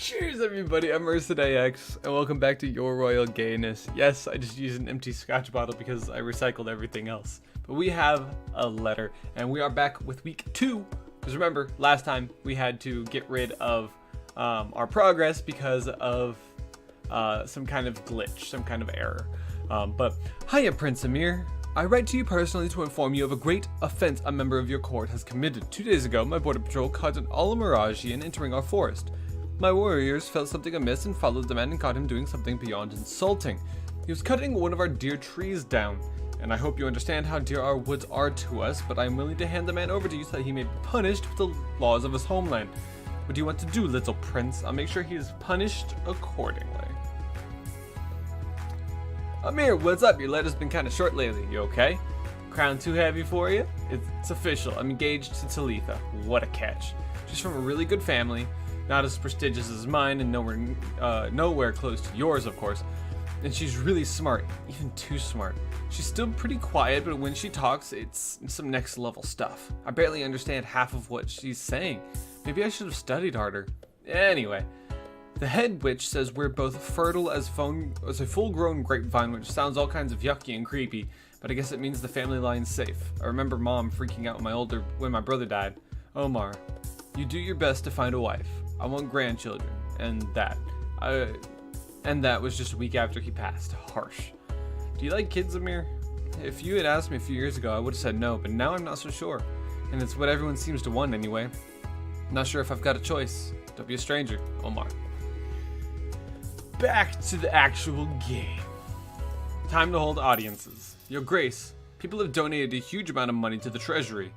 Cheers, everybody. I'm UrsidaeX, and welcome back to Your Royal Gayness. Yes, I just used an empty scotch bottle because I recycled everything else. But we have a letter, and we are back with week 2. Because remember, last time we had to get rid of our progress because of some kind of glitch, some kind of error. But hiya, Prince Amir. I write to you personally to inform you of a great offense a member of your court has committed. 2 days ago, my border patrol caught an Alamaragian entering our forest. My warriors felt something amiss and followed the man and caught him doing something beyond insulting. He was cutting one of our dear trees down, and I hope you understand how dear our woods are to us, but I am willing to hand the man over to you so that he may be punished with the laws of his homeland. What do you want to do, little prince? I'll make sure he is punished accordingly. Amir, what's up? Your letter's been kind of short lately. You okay? Crown too heavy for you? It's official. I'm engaged to Talitha. What a catch. She's from a really good family. Not as prestigious as mine and nowhere close to yours, of course. And she's really smart, even too smart. She's still pretty quiet, but when she talks, it's some next level stuff. I barely understand half of what she's saying. Maybe I should have studied harder. Anyway, the head witch says we're both fertile as a full-grown grapevine, which sounds all kinds of yucky and creepy, but I guess it means the family line's safe. I remember Mom freaking out when my brother died. Omar, you do your best to find a wife. I want grandchildren, and that was just a week after he passed. Harsh. Do you like kids, Amir? If you had asked me a few years ago, I would have said no, but now I'm not so sure. And it's what everyone seems to want anyway. Not sure if I've got a choice. Don't be a stranger, Omar. Back to the actual game. Time to hold audiences. Your Grace, people have donated a huge amount of money to the treasury.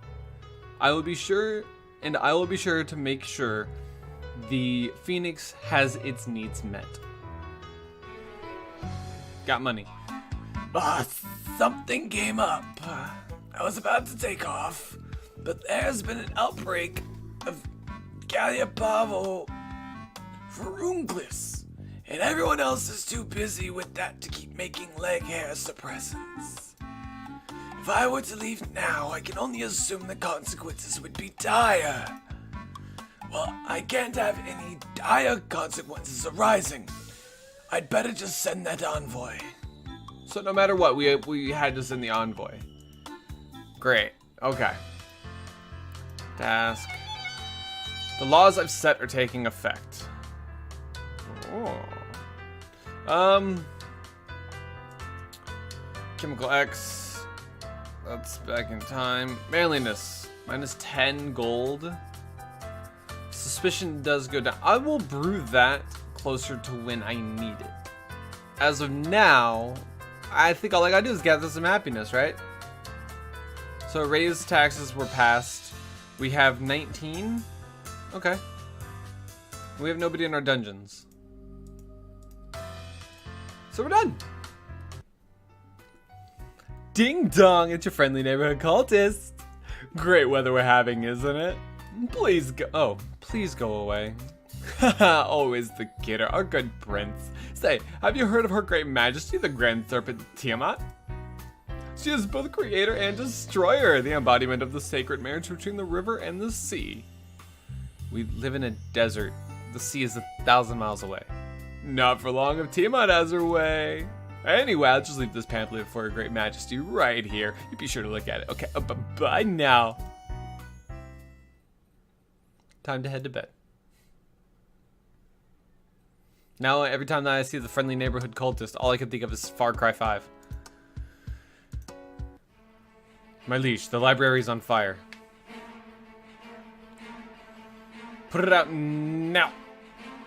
I will be sure to make sure the Phoenix has its needs met. Got money. Something came up. I was about to take off, but there's been an outbreak of Gallipavo Furunclis, and everyone else is too busy with that to keep making leg hair suppressants. If I were to leave now, I can only assume the consequences would be dire. Well, I can't have any dire consequences arising. I'd better just send that envoy. So no matter what, we had to send the envoy. Great. Okay. Task. The laws I've set are taking effect. Oh. Chemical X. That's back in time. Manliness. Minus 10 gold. Suspicion does go down. I will brew that closer to when I need it. As of now, I think all I gotta do is gather some happiness, right? So raised taxes were passed. We have 19. Okay. We have nobody in our dungeons. So we're done. Ding dong, it's your friendly neighborhood cultist. Great weather we're having, isn't it? Please go away. Always the kidder, our good prince. Say, have you heard of her great majesty, the grand serpent Tiamat? She is both creator and destroyer, the embodiment of the sacred marriage between the river and the sea. We live in a desert. The sea is 1,000 miles away. Not for long if Tiamat has her way. Anyway, I'll just leave this pamphlet for her great majesty right here. You be sure to look at it. Okay, bye now. Time to head to bed. Now, every time that I see the friendly neighborhood cultist, all I can think of is Far Cry 5. My liege, the library's on fire. Put it out now.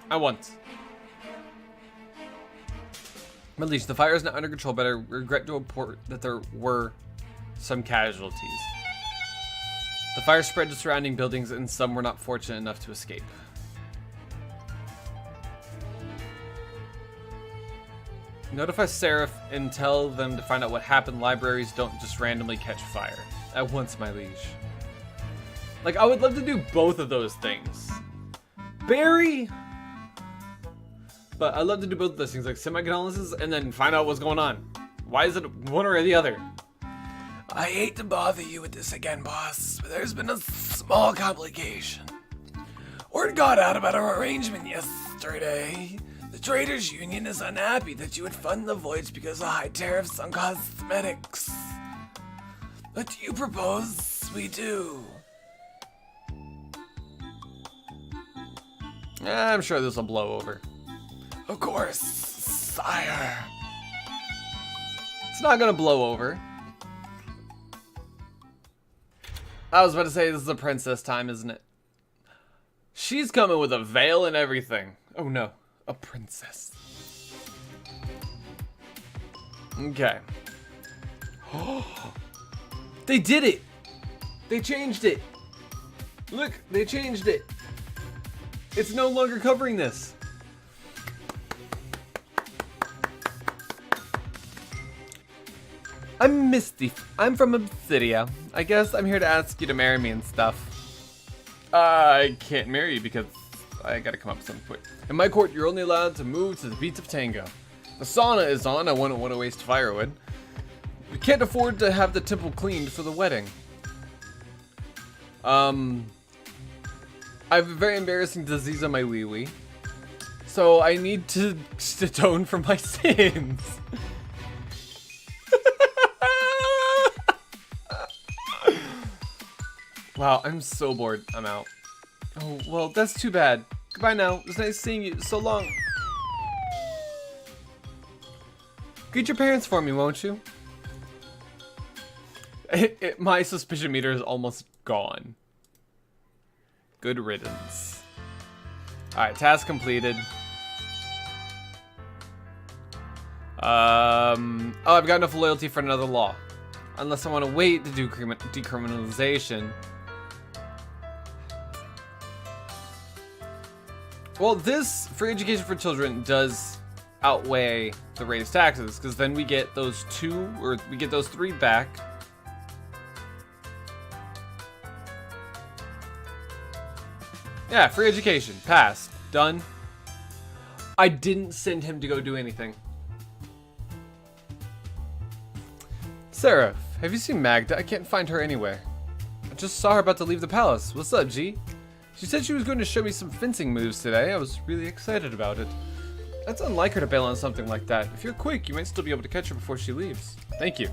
At once. My liege, the fire is not under control, but I regret to report that there were some casualties. The fire spread to surrounding buildings, and some were not fortunate enough to escape. Notify Seraph and tell them to find out what happened. Libraries don't just randomly catch fire. At once, my liege. Like, I would love to do both of those things. Barry! But I'd love to do both of those things, like send my condolences and then find out what's going on. Why is it one or the other? I hate to bother you with this again, boss, but there's been a small complication. Word got out about our arrangement yesterday. The Traders Union is unhappy that you would fund the voyage because of high tariffs on cosmetics. What do you propose we do? I'm sure this will blow over. Of course, sire. It's not gonna blow over. I was about to say this is a princess time, isn't it? She's coming with a veil and everything. Oh no, a princess. Okay. They did it! They changed it! Look, they changed it! It's no longer covering this. I'm Misty. I'm from Obsidia. I guess I'm here to ask you to marry me and stuff. I can't marry you because I gotta come up with something quick. In my court, you're only allowed to move to the beats of tango. The sauna is on. I wouldn't want to waste firewood. We can't afford to have the temple cleaned for the wedding. I have a very embarrassing disease on my wee-wee. So I need to atone for my sins. Wow, I'm so bored. I'm out. Oh, well, that's too bad. Goodbye now. It was nice seeing you. So long. Greet your parents for me, won't you? My suspicion meter is almost gone. Good riddance. Alright, task completed. Oh, I've got enough loyalty for another law. Unless I want to wait to do decriminalization. Well, this free education for children does outweigh the raised taxes, because then we get those three back. Yeah, free education. Passed. Done. I didn't send him to go do anything. Sarah, have you seen Magda? I can't find her anywhere. I just saw her about to leave the palace. What's up, G? She said she was going to show me some fencing moves today. I was really excited about it. That's unlike her to bail on something like that. If you're quick, you might still be able to catch her before she leaves. Thank you.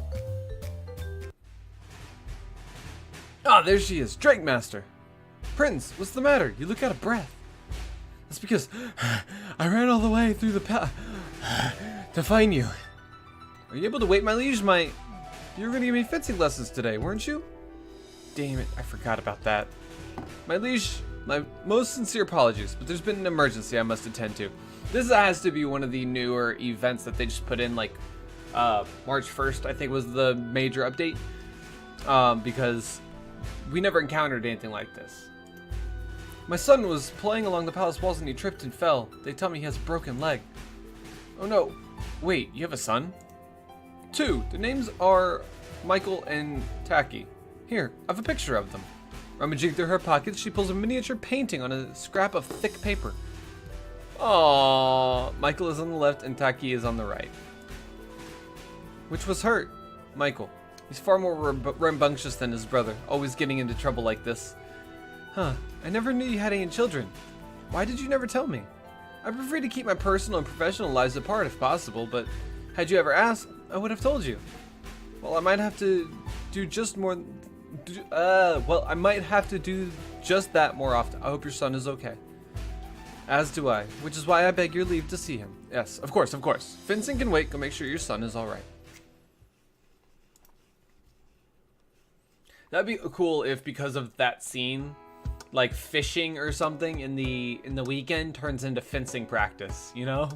Ah, there she is. Drake Master. Prince, what's the matter? You look out of breath. That's because I ran all the way through the to find you. Are you able to wait, my liege? You were going to give me fencing lessons today, weren't you? Damn it, I forgot about that. My liege, my most sincere apologies, but there's been an emergency I must attend to. This has to be one of the newer events that they just put in, like, March 1st, I think was the major update. Because we never encountered anything like this. My son was playing along the palace walls and he tripped and fell. They tell me he has a broken leg. Oh no. Wait, you have a son? 2. The names are Michael and Taki. Here, I have a picture of them. Rummaging through her pockets, she pulls a miniature painting on a scrap of thick paper. Aww. Michael is on the left and Taki is on the right. Which was hurt? Michael. He's far more rambunctious than his brother, always getting into trouble like this. Huh, I never knew you had any children. Why did you never tell me? I prefer to keep my personal and professional lives apart if possible, but had you ever asked, I would have told you. Well, I might have to do just more... I might have to do just that more often. I hope your son is okay. As do I, which is why I beg your leave to see him. Yes, of course, of course. Fencing can wait. Go make sure your son is alright. That'd be cool if, because of that scene, like fishing or something in the weekend turns into fencing practice, you know?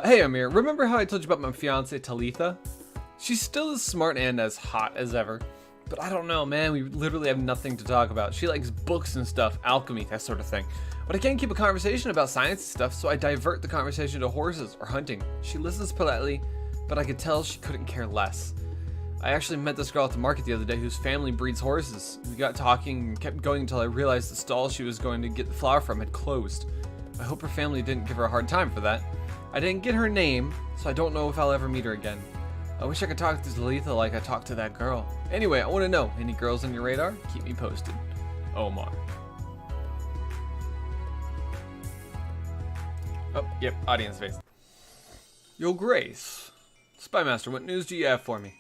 Hey Amir, remember how I told you about my fiance Talitha? She's still as smart and as hot as ever. But I don't know, man, we literally have nothing to talk about. She likes books and stuff, alchemy, that sort of thing. But I can't keep a conversation about science and stuff, so I divert the conversation to horses or hunting. She listens politely, but I could tell she couldn't care less. I actually met this girl at the market the other day whose family breeds horses. We got talking and kept going until I realized the stall she was going to get the flour from had closed. I hope her family didn't give her a hard time for that. I didn't get her name, so I don't know if I'll ever meet her again. I wish I could talk to Talitha like I talked to that girl. Anyway, I want to know, any girls on your radar? Keep me posted. Omar. Oh, yep, audience face. Yo, Grace. Spymaster, what news do you have for me?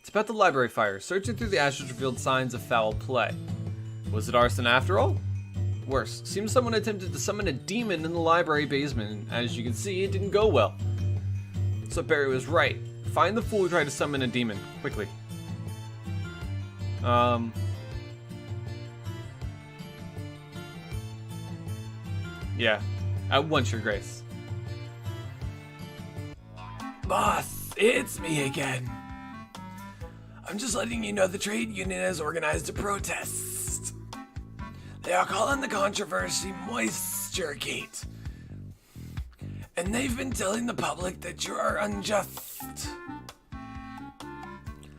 It's about the library fire. Searching through the ashes revealed signs of foul play. Was it arson after all? Worse, seems someone attempted to summon a demon in the library basement, and as you can see, it didn't go well. So Barry was right. Find the fool who tried to summon a demon, quickly. Yeah, at once, Your Grace. Boss, it's me again. I'm just letting you know the trade union has organized a protest. They are calling the controversy Moisture-Gate. And they've been telling the public that you are unjust.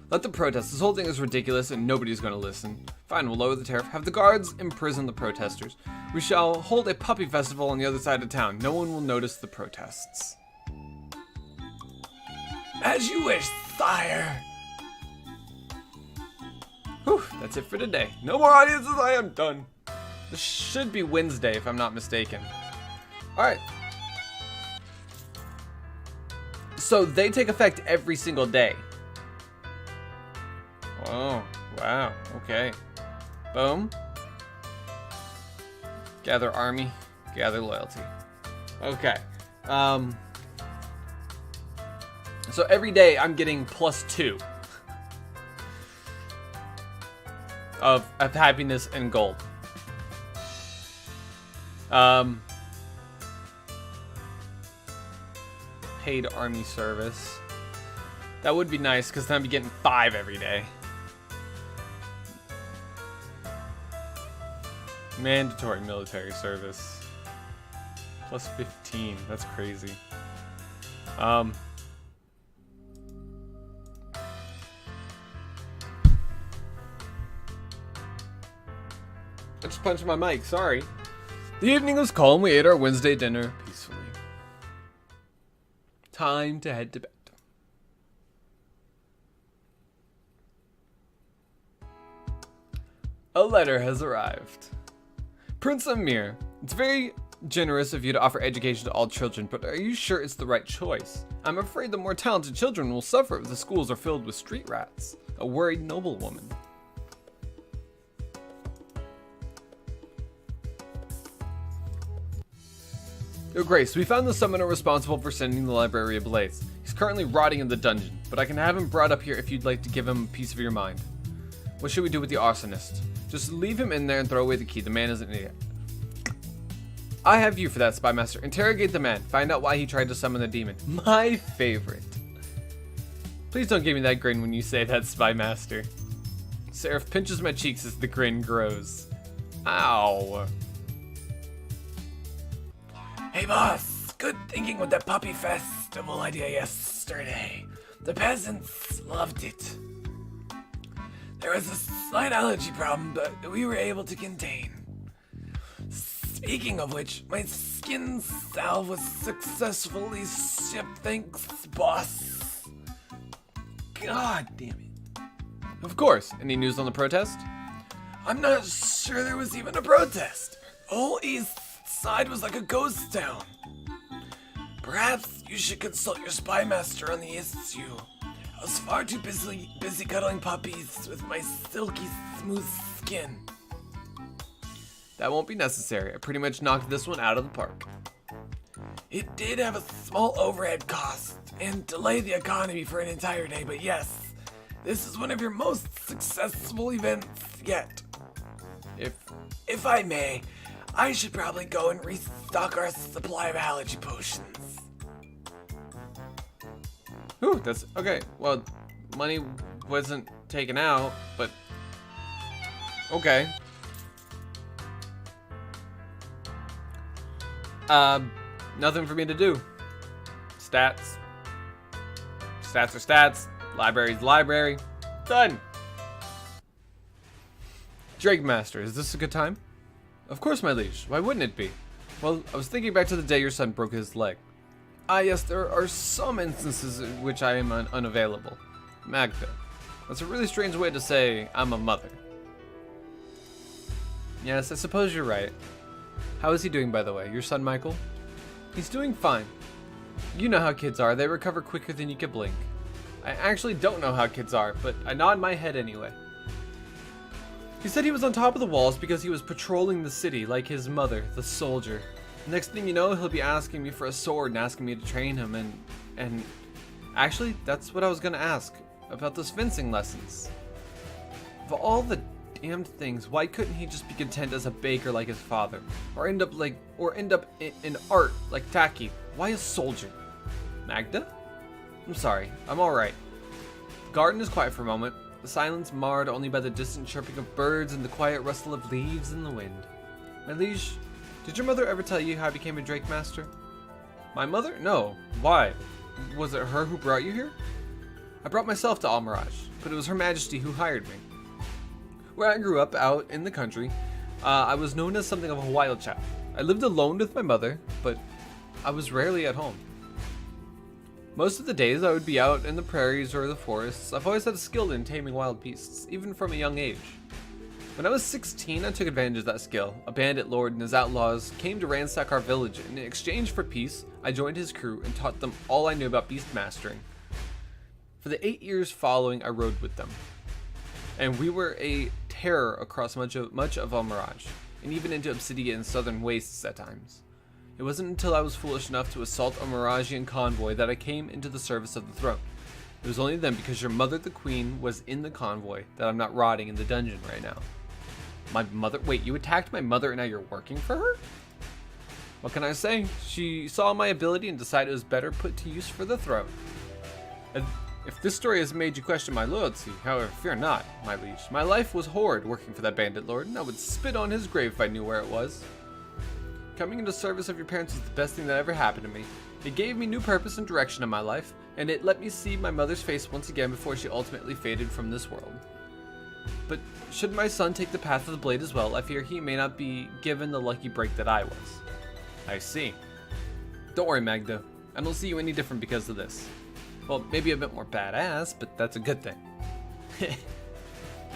Let them protest. This whole thing is ridiculous and nobody's going to listen. Fine, we'll lower the tariff. Have the guards imprison the protesters. We shall hold a puppy festival on the other side of town. No one will notice the protests. As you wish, sire. Whew, that's it for today. No more audiences, I am done. This should be Wednesday, if I'm not mistaken. Alright. So they take effect every single day. Oh, wow, okay. Boom. Gather army, gather loyalty. Okay. So every day I'm getting +2 of happiness and gold. Paid army service. That would be nice because then I'd be getting 5 every day. Mandatory military service. +15. That's crazy. I just punched my mic, sorry. The evening was calm, we ate our Wednesday dinner peacefully. Time to head to bed. A letter has arrived. Prince Amir, it's very generous of you to offer education to all children, but are you sure it's the right choice? I'm afraid the more talented children will suffer if the schools are filled with street rats. A worried noblewoman. Your Grace, we found the summoner responsible for sending the library ablaze. He's currently rotting in the dungeon, but I can have him brought up here if you'd like to give him a piece of your mind. What should we do with the arsonist? Just leave him in there and throw away the key. The man is an idiot. I have you for that, Spymaster. Interrogate the man. Find out why he tried to summon the demon. My favorite. Please don't give me that grin when you say that, Spymaster. Seraph pinches my cheeks as the grin grows. Ow. Hey boss, good thinking with that puppy festival idea yesterday. The peasants loved it. There was a slight allergy problem, but we were able to contain. Speaking of which, my skin salve was successfully shipped, thanks, boss. God damn it. Of course. Any news on the protest? I'm not sure there was even a protest. The whole east side was like a ghost town. Perhaps you should consult your spymaster on the issue. I was far too busy cuddling puppies with my silky smooth skin. That won't be necessary. I pretty much knocked this one out of the park. It did have a small overhead cost and delay the economy for an entire day, but yes, this is one of your most successful events yet. If I may, I should probably go and restock our supply of allergy potions. Ooh, that's okay. Well, money wasn't taken out, but okay. Nothing for me to do. Stats. Stats are stats. Library's library. Done. Drake Master, is this a good time? Of course, my liege. Why wouldn't it be? Well, I was thinking back to the day your son broke his leg. Ah, yes, there are some instances in which I am unavailable. Magda. That's a really strange way to say I'm a mother. Yes, I suppose you're right. How is he doing, by the way? Your son, Michael? He's doing fine. You know how kids are. They recover quicker than you can blink. I actually don't know how kids are, but I nod my head anyway. He said he was on top of the walls because he was patrolling the city like his mother, the soldier. Next thing you know, he'll be asking me for a sword and asking me to train him and actually, that's what I was gonna ask about those fencing lessons. Of all the damned things, why couldn't he just be content as a baker like his father? Or end up in art like Taki? Why a soldier? Magda? I'm sorry, I'm alright. The garden is quiet for a moment, the silence marred only by the distant chirping of birds and the quiet rustle of leaves in the wind. My liege, did your mother ever tell you how I became a Drake Master? My mother? No. Why? Was it her who brought you here? I brought myself to Almirage, but it was Her Majesty who hired me. Where I grew up, out in the country, I was known as something of a wild child. I lived alone with my mother, but I was rarely at home. Most of the days I would be out in the prairies or the forests. I've always had a skill in taming wild beasts, even from a young age. When I was 16, I took advantage of that skill. A bandit lord and his outlaws came to ransack our village, and in exchange for peace, I joined his crew and taught them all I knew about beast mastering. For the 8 years following, I rode with them, and we were a terror across much of Almirage, and even into Obsidian and southern wastes at times. It wasn't until I was foolish enough to assault a Miragian convoy that I came into the service of the throne. It was only then, because your mother, the queen, was in the convoy, that I'm not rotting in the dungeon right now. My mother? Wait, you attacked my mother and now you're working for her? What can I say? She saw my ability and decided it was better put to use for the throne. And if this story has made you question my loyalty, however, fear not, my liege. My life was horrid working for that bandit lord, and I would spit on his grave if I knew where it was. Coming into service of your parents was the best thing that ever happened to me. It gave me new purpose and direction in my life, and it let me see my mother's face once again before she ultimately faded from this world. But should my son take the path of the blade as well, I fear he may not be given the lucky break that I was. I see. Don't worry, Magda. I don't see you any different because of this. Well, maybe a bit more badass, but that's a good thing.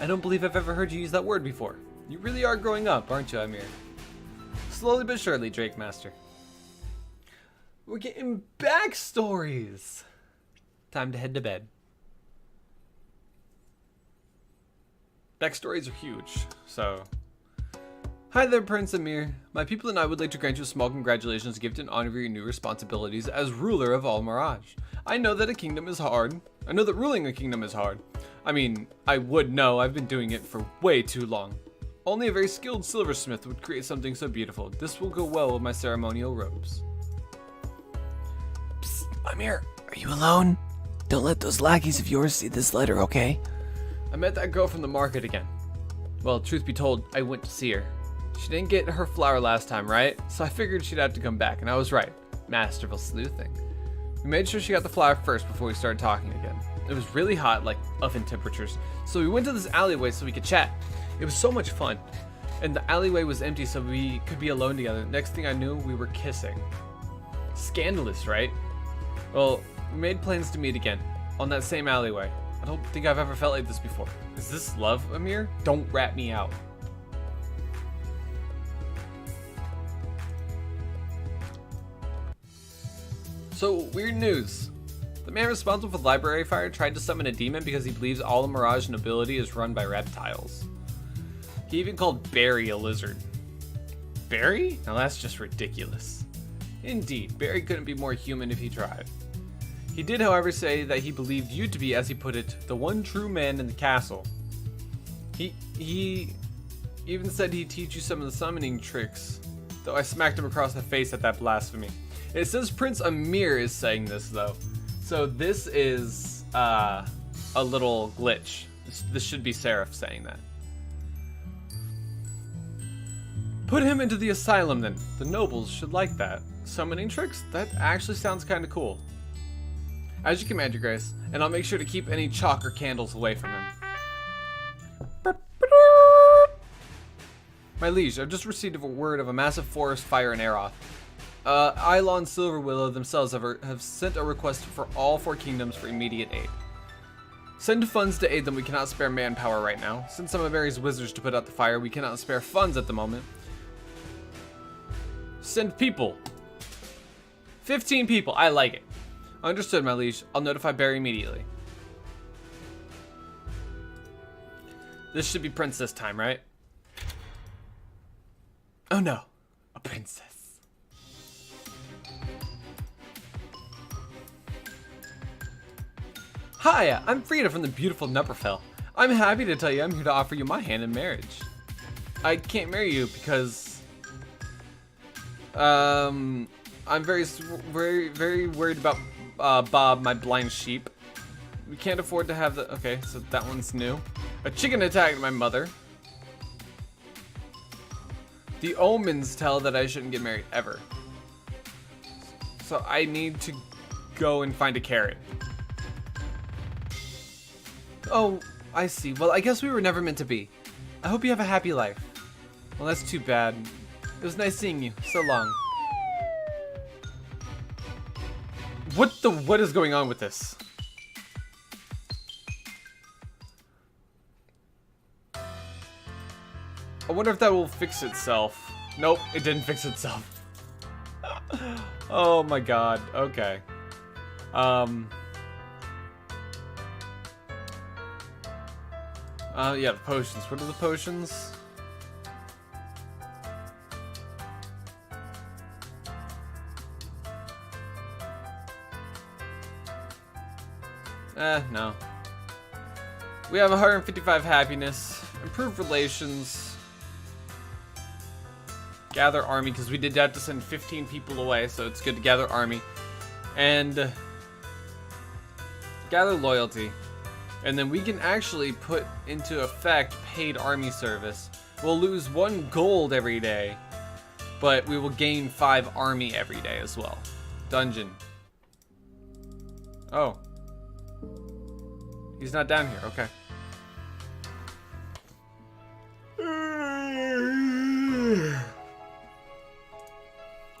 I don't believe I've ever heard you use that word before. You really are growing up, aren't you, Amir? Slowly but surely, Drake Master. We're getting backstories. Time to head to bed. Backstories are huge, so... Hi there, Prince Amir. My people and I would like to grant you a small congratulations gift in honor of your new responsibilities as ruler of Almirage. I know that a kingdom is hard. I know that ruling a kingdom is hard. I mean, I would know. I've been doing it for way too long. Only a very skilled silversmith would create something so beautiful. This will go well with my ceremonial robes. Psst, Amir, are you alone? Don't let those lackeys of yours see this letter, okay? I met that girl from the market again. Well, truth be told, I went to see her. She didn't get her flower last time, right? So I figured she'd have to come back, and I was right. Masterful sleuthing. We made sure she got the flower first before we started talking again. It was really hot, like oven temperatures, so we went to this alleyway so we could chat. It was so much fun. And the alleyway was empty so we could be alone together. Next thing I knew, we were kissing. Scandalous, right? Well, we made plans to meet again, on that same alleyway. I don't think I've ever felt like this before. Is this love, Amir? Don't rat me out. So, weird news. The man responsible for the library fire tried to summon a demon because he believes all the Mirage nobility is run by reptiles. He even called Barry a lizard. Barry? Now that's just ridiculous. Indeed, Barry couldn't be more human if he tried. He did, however, say that he believed you to be, as he put it, the one true man in the castle. He even said he'd teach you some of the summoning tricks, though I smacked him across the face at that blasphemy. It says Prince Amir is saying this, though. So this is a little glitch. This should be Seraph saying that. Put him into the asylum then. The nobles should like that. Summoning tricks? That actually sounds kind of cool. As you command, Your Grace, and I'll make sure to keep any chalk or candles away from him. My liege, I've just received a word of a massive forest fire in Aeroth. Ilon Silverwillow themselves have sent a request for all 4 kingdoms for immediate aid. Send funds to aid them. We cannot spare manpower right now. Send some of Mary's wizards to put out the fire. We cannot spare funds at the moment. Send people. 15 people. I like it. Understood, my liege. I'll notify Barry immediately. This should be princess time, right? Oh no. A princess. Hi, I'm Frida from the beautiful Nupperfell. I'm happy to tell you I'm here to offer you my hand in marriage. I can't marry you because I'm very worried about Bob, my blind sheep. We can't afford to have the... Okay, so that one's new. A chicken attacked my mother. The omens tell that I shouldn't get married ever. So I need to go and find a carrot. Oh, I see. Well, I guess we were never meant to be. I hope you have a happy life. Well, that's too bad. It was nice seeing you. So long. What is going on with this? I wonder if that will fix itself. Nope, it didn't fix itself. Oh my god. Okay. Yeah, the potions. What are the potions? No. We have 155 happiness, improved relations, gather army, because we did have to send 15 people away, so it's good to gather army, and gather loyalty. And then we can actually put into effect paid army service. We'll lose 1 gold every day, but we will gain 5 army every day as well. Dungeon. Oh. He's not down here, okay.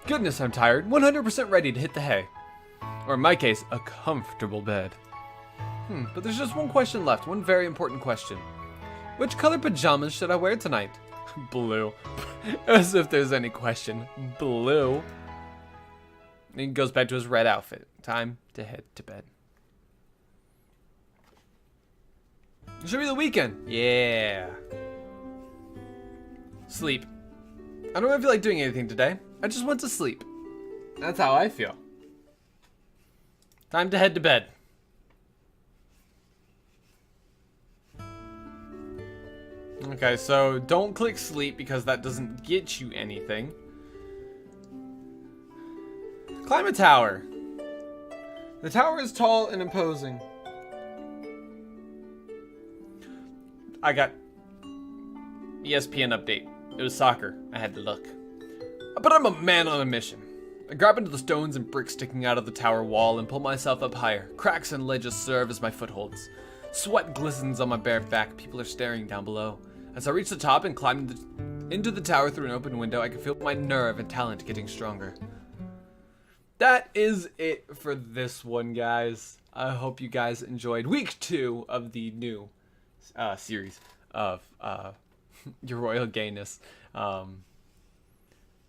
Goodness, I'm tired. 100% ready to hit the hay. Or in my case, a comfortable bed. But there's just one question left. One very important question. Which color pajamas should I wear tonight? Blue. As if there's any question. Blue. And he goes back to his red outfit. Time to head to bed. It should be the weekend. Yeah. Sleep. I don't really feel like doing anything today. I just want to sleep. That's how I feel. Time to head to bed. Okay, so don't click sleep because that doesn't get you anything. Climb a tower. The tower is tall and imposing. I got ESPN update. It was soccer. I had to look. But I'm a man on a mission. I grab into the stones and bricks sticking out of the tower wall and pull myself up higher. Cracks and ledges serve as my footholds. Sweat glistens on my bare back. People are staring down below. As I reach the top and climb into the tower through an open window, I can feel my nerve and talent getting stronger. That is it for this one, guys. I hope you guys enjoyed week 2 of the new series of Your Royal Gayness.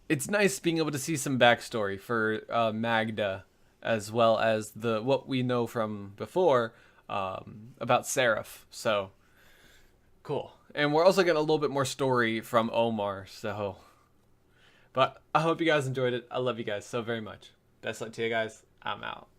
It's nice being able to see some backstory for Magda, as well as what we know from before about Seraph. So cool. And we're also getting a little bit more story from Omar. So, but I hope you guys enjoyed it. I love you guys so very much. Best luck to you guys. I'm out.